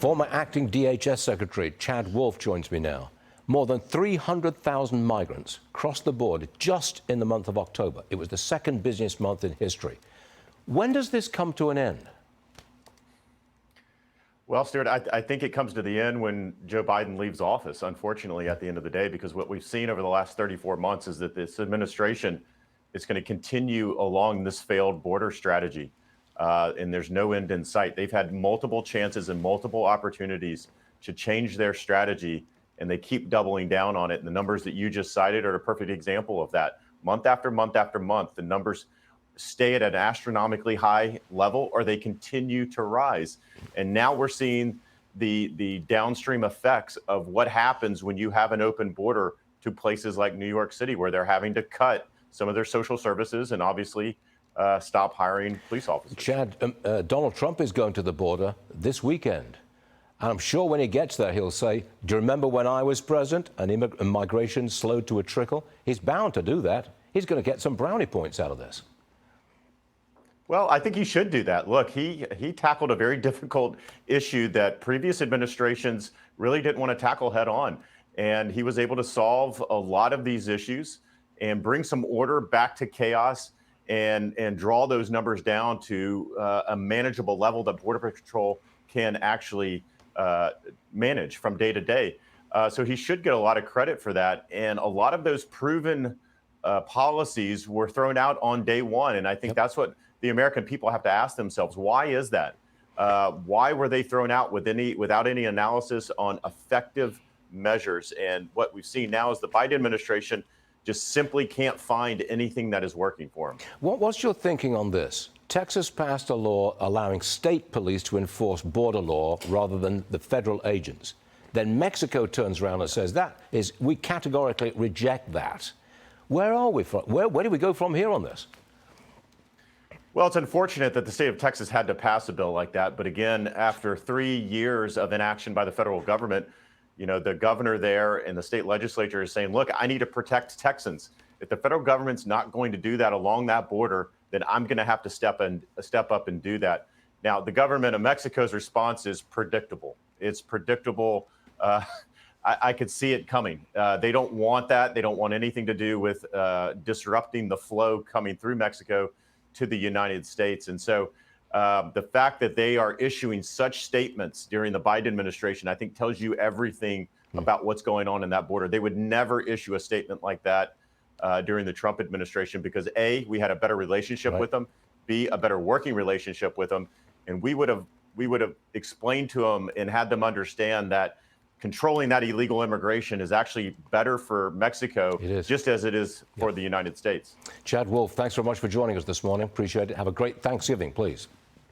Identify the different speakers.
Speaker 1: Former acting DHS Secretary Chad Wolf joins me now. More than 300,000 migrants crossed the border just in the month of October. It was the second busiest month in history. When does this come to an end?
Speaker 2: Well, Stuart, I think it comes to the end when Joe Biden leaves office, unfortunately, at the end of the day, because what we've seen over the last 34 months is that this administration is going to continue along this failed border strategy. And there's no end in sight. They've had multiple chances and multiple opportunities to change their strategy, and they keep doubling down on it. And the numbers that you just cited are a perfect example of that. Month after month after month, the numbers stay at an astronomically high level, or they continue to rise. And now we're seeing the downstream effects of what happens when you have an open border to places like New York City, where they're having to cut some of their social services and obviously stop hiring police officers.
Speaker 1: Chad, Donald Trump is going to the border this weekend. And I'm sure when he gets there, he'll say, do you remember when I was president and migration slowed to a trickle? He's bound to do that. He's going to get some brownie points out of this.
Speaker 2: Well, I think he should do that. Look, he tackled a very difficult issue that previous administrations really didn't want to tackle head on. And he was able to solve a lot of these issues and bring some order back to chaos and draw those numbers down to a manageable level that Border Patrol can actually manage from day to day. So he should get a lot of credit for that. And a lot of those proven policies were thrown out on day one. And I think that's what the American people have to ask themselves. Why is that? Why were they thrown out without any analysis on effective measures? And what we've seen now is the Biden administration just simply can't find anything that is working for them.
Speaker 1: What's your thinking on this? Texas passed a law allowing state police to enforce border law rather than the federal agents. Then Mexico turns around and says we categorically reject that. Where are we from? Where do we go from here on this?
Speaker 2: Well, it's unfortunate that the state of Texas had to pass a bill like that. But again, after 3 years of inaction by the federal government, you know, the governor there and the state legislature is saying, look, I need to protect Texans. If the federal government's not going to do that along that border, then I'm going to have to step up and do that. Now, the government of Mexico's response is predictable. It's predictable. I could see it coming. They don't want that. They don't want anything to do with disrupting the flow coming through Mexico to the United States. And so the fact that they are issuing such statements during the Biden administration, I think tells you everything about what's going on in that border. They would never issue a statement like that during the Trump administration because A, we had a better relationship with them, B, a better working relationship with them. And we would have explained to them and had them understand that controlling that illegal immigration is actually better for Mexico, just as it is for the United States.
Speaker 1: Chad Wolf, thanks very much for joining us this morning. Appreciate it. Have a great Thanksgiving, please.